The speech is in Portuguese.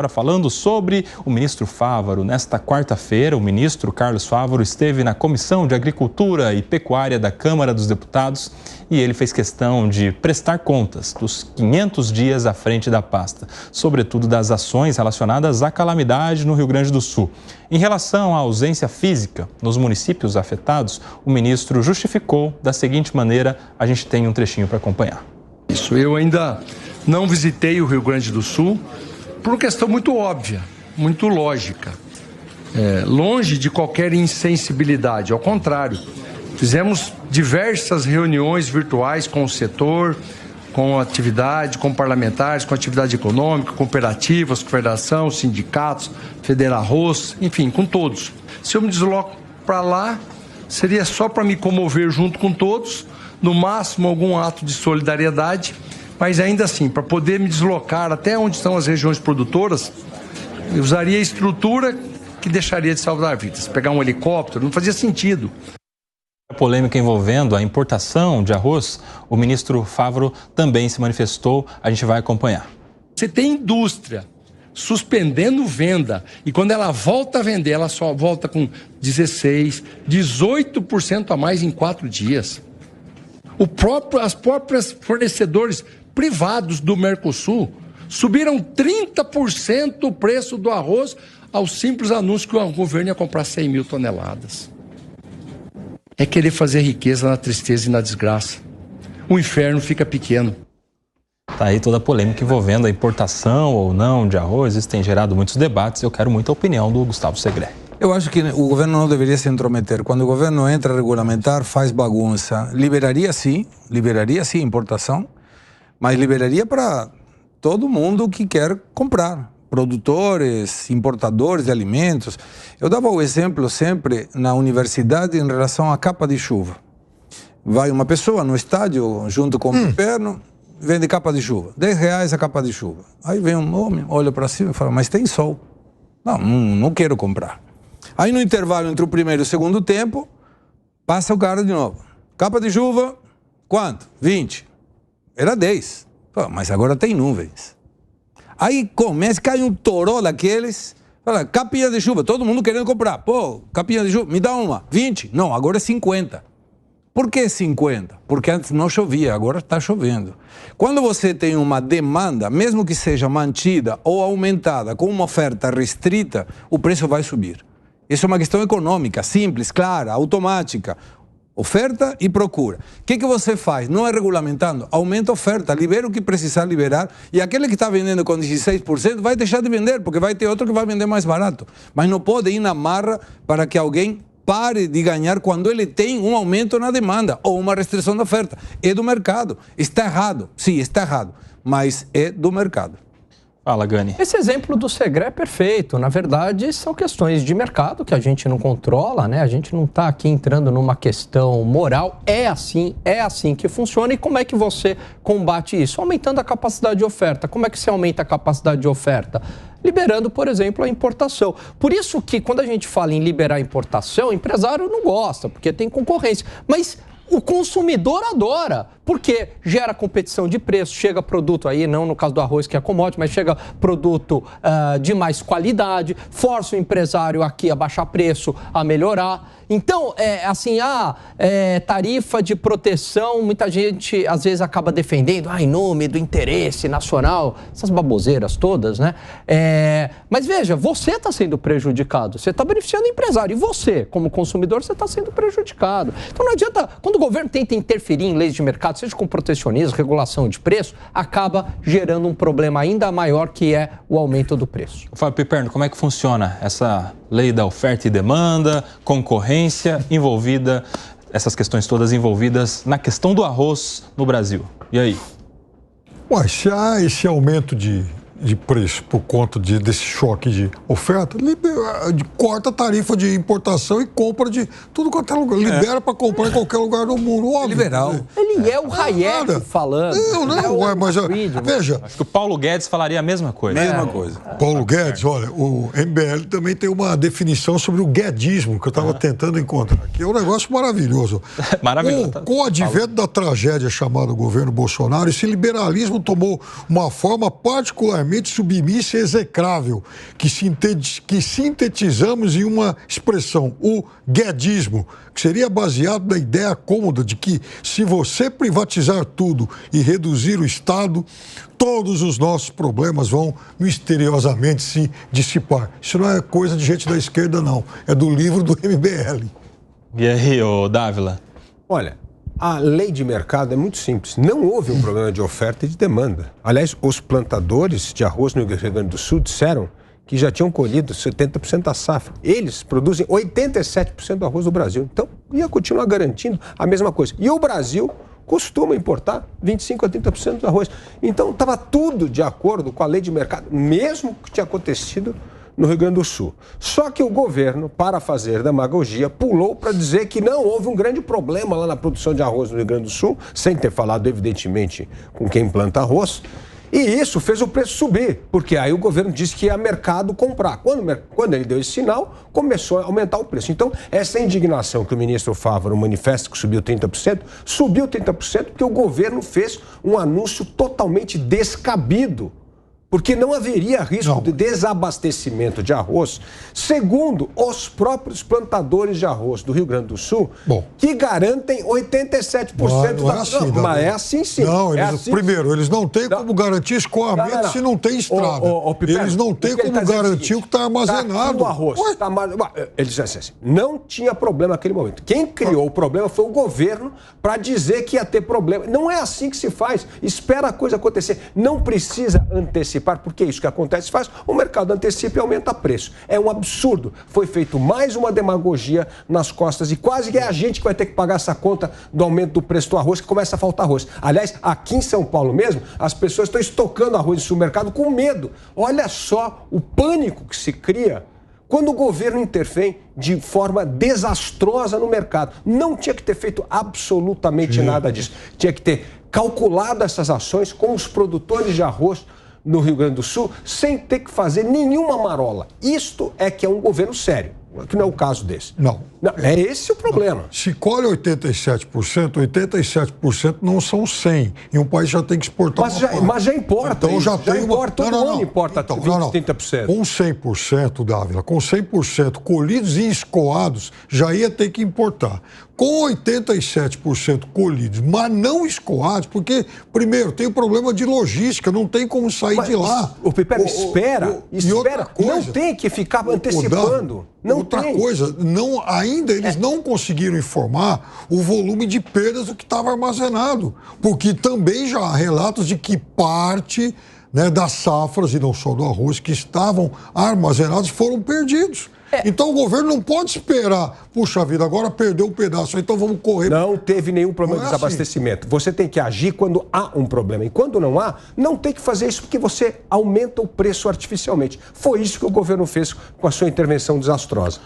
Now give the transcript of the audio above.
Agora falando sobre o ministro Fávaro, nesta quarta-feira, o ministro Carlos Fávaro esteve na Comissão de Agricultura e Pecuária da Câmara dos Deputados e ele fez questão de prestar contas dos 500 dias à frente da pasta, sobretudo das ações relacionadas à calamidade no Rio Grande do Sul. Em relação à ausência física nos municípios afetados, o ministro justificou da seguinte maneira, a gente tem um trechinho para acompanhar. Isso, eu ainda não visitei o Rio Grande do Sul, por uma questão muito óbvia, muito lógica, longe de qualquer insensibilidade, ao contrário, fizemos diversas reuniões virtuais com o setor, com atividade, com parlamentares, com atividade econômica, cooperativas, confederação, sindicatos, Federarroz, enfim, com todos. Se eu me desloco para lá, seria só para me comover junto com todos, no máximo algum ato de solidariedade, mas ainda assim, para poder me deslocar até onde estão as regiões produtoras, eu usaria a estrutura que deixaria de salvar vidas. Pegar um helicóptero não fazia sentido. A polêmica envolvendo a importação de arroz, o ministro Fávaro também se manifestou, a gente vai acompanhar. Você tem indústria suspendendo venda e quando ela volta a vender, ela só volta com 16%, 18% a mais em 4 dias. As próprias fornecedores privados do Mercosul subiram 30% o preço do arroz ao simples anúncio que o governo ia comprar 100 mil toneladas. É querer fazer riqueza na tristeza e na desgraça. O inferno fica pequeno. Tá aí toda a polêmica envolvendo a importação ou não de arroz. Isso tem gerado muitos debates. Eu quero muita opinião do Gustavo Segré. Eu acho que o governo não deveria se intrometer. Quando o governo entra a regulamentar, faz bagunça. Liberaria sim a importação, mas liberaria para todo mundo que quer comprar. Produtores, importadores de alimentos. Eu dava o exemplo sempre na universidade em relação à capa de chuva. Vai uma pessoa no estádio, junto com o perno, vende capa de chuva. R$10 a capa de chuva. Aí vem um homem, olha para cima e fala, mas tem sol. Não quero comprar. Aí no intervalo entre o primeiro e o segundo tempo, passa o cara de novo. Capa de chuva, quanto? 20. Era 10. Mas agora tem nuvens. Aí começa, cai um toró daqueles, fala, capinha de chuva, todo mundo querendo comprar. Pô, capinha de chuva, me dá uma. 20? Não, agora é 50. Por que 50? Porque antes não chovia, agora está chovendo. Quando você tem uma demanda, mesmo que seja mantida ou aumentada com uma oferta restrita, o preço vai subir. Isso é uma questão econômica, simples, clara, automática. Oferta e procura. O que você faz? Não é regulamentando, aumenta a oferta, libera o que precisar liberar e aquele que está vendendo com 16% vai deixar de vender, porque vai ter outro que vai vender mais barato. Mas não pode ir na marra para que alguém pare de ganhar quando ele tem um aumento na demanda ou uma restrição da oferta. É do mercado. Está errado. Sim, está errado, mas é do mercado. Fala, Gani. Esse exemplo do Segré é perfeito. Na verdade, são questões de mercado que a gente não controla, né? A gente não está aqui entrando numa questão moral. É assim que funciona. E como é que você combate isso? Aumentando a capacidade de oferta. Como é que você aumenta a capacidade de oferta? Liberando, por exemplo, a importação. Por isso que quando a gente fala em liberar a importação, o empresário não gosta, porque tem concorrência. Mas o consumidor adora, porque gera competição de preço, chega produto aí, não no caso do arroz que é commodity, mas chega produto de mais qualidade, força o empresário aqui a baixar preço, a melhorar. Então, tarifa de proteção, muita gente às vezes acaba defendendo, em nome do interesse nacional, essas baboseiras todas, né? Mas veja, você está sendo prejudicado, você está beneficiando o empresário, e você, como consumidor, você está sendo prejudicado. Então não adianta, quando o governo tenta interferir em leis de mercado, seja com protecionismo, regulação de preço, acaba gerando um problema ainda maior, que é o aumento do preço. Fábio Piperno, como é que funciona essa lei da oferta e demanda, concorrência envolvida, essas questões todas envolvidas na questão do arroz no Brasil? E aí? Se há esse aumento de preço por conta desse choque de oferta, corta a tarifa de importação e compra de tudo quanto é lugar. Libera para comprar em qualquer lugar do mundo. Óbvio. Liberal. Ele é o Hayek falando. Mas veja. Acho que o Paulo Guedes falaria a mesma coisa. Paulo Guedes, olha, o MBL também tem uma definição sobre o guedismo que eu estava tentando encontrar, que é um negócio maravilhoso. Maravilhoso. Com o advento da tragédia chamada governo Bolsonaro, esse liberalismo tomou uma forma particularmente politicamente submissa e execrável, que sintetizamos em uma expressão, o guedismo, que seria baseado na ideia cômoda de que se você privatizar tudo e reduzir o Estado, todos os nossos problemas vão misteriosamente se dissipar. Isso não é coisa de gente da esquerda, não. É do livro do MBL. E aí, ô Dávila? Olha, a lei de mercado é muito simples. Não houve um problema de oferta e de demanda. Aliás, os plantadores de arroz no Rio Grande do Sul disseram que já tinham colhido 70% da safra. Eles produzem 87% do arroz do Brasil. Então, ia continuar garantindo a mesma coisa. E o Brasil costuma importar 25% a 30% do arroz. Então, estava tudo de acordo com a lei de mercado, mesmo que tinha acontecido no Rio Grande do Sul. Só que o governo, para fazer demagogia, pulou para dizer que não houve um grande problema lá na produção de arroz no Rio Grande do Sul, sem ter falado, evidentemente, com quem planta arroz. E isso fez o preço subir, porque aí o governo disse que ia mercado comprar. Quando ele deu esse sinal, começou a aumentar o preço. Então, essa indignação que o ministro Fávaro manifesta, que subiu 30%, porque o governo fez um anúncio totalmente descabido. Porque não haveria risco de desabastecimento de arroz, segundo os próprios plantadores de arroz do Rio Grande do Sul, que garantem 87% da... Assim, mas é assim sim. Não, eles, assim, primeiro, eles não têm como garantir escoamento se não tem estrada. Eles não têm como garantir o que está armazenado. Tá, o arroz eles dizem assim, não tinha problema naquele momento. Quem criou o problema foi o governo para dizer que ia ter problema. Não é assim que se faz. Espera a coisa acontecer. Não precisa antecipar. Porque isso que acontece faz, o mercado antecipa e aumenta preço. É um absurdo. Foi feito mais uma demagogia nas costas e quase que é a gente que vai ter que pagar essa conta do aumento do preço do arroz, que começa a faltar arroz. Aliás, aqui em São Paulo mesmo, as pessoas estão estocando arroz no supermercado com medo. Olha só o pânico que se cria quando o governo intervém de forma desastrosa no mercado. Não tinha que ter feito absolutamente nada disso. Tinha que ter calculado essas ações com os produtores de arroz no Rio Grande do Sul, sem ter que fazer nenhuma marola. Isto é que é um governo sério, que não é o caso desse. Não. É esse o problema. Se colhe 87% não são 100%. E um país já tem que exportar mas já importa. Então já tem importa, uma... todo ano importa 20%, 30%. Com 100%, Dávila, com 100% colhidos e escoados, já ia ter que importar. Com 87% colhidos, mas não escoados, porque, primeiro, tem o problema de logística, não tem como sair de lá. O Piper, espera. Coisa, não tem que ficar antecipando. Coisa, ainda eles não conseguiram informar o volume de perdas do que estava armazenado, porque também já há relatos de que parte, né, das safras, e não só do arroz, que estavam armazenados foram perdidos. Então o governo não pode esperar, puxa vida, agora perdeu um pedaço, então vamos correr. Não teve nenhum problema de desabastecimento. Você tem que agir quando há um problema. E quando não há, não tem que fazer isso porque você aumenta o preço artificialmente. Foi isso que o governo fez com a sua intervenção desastrosa.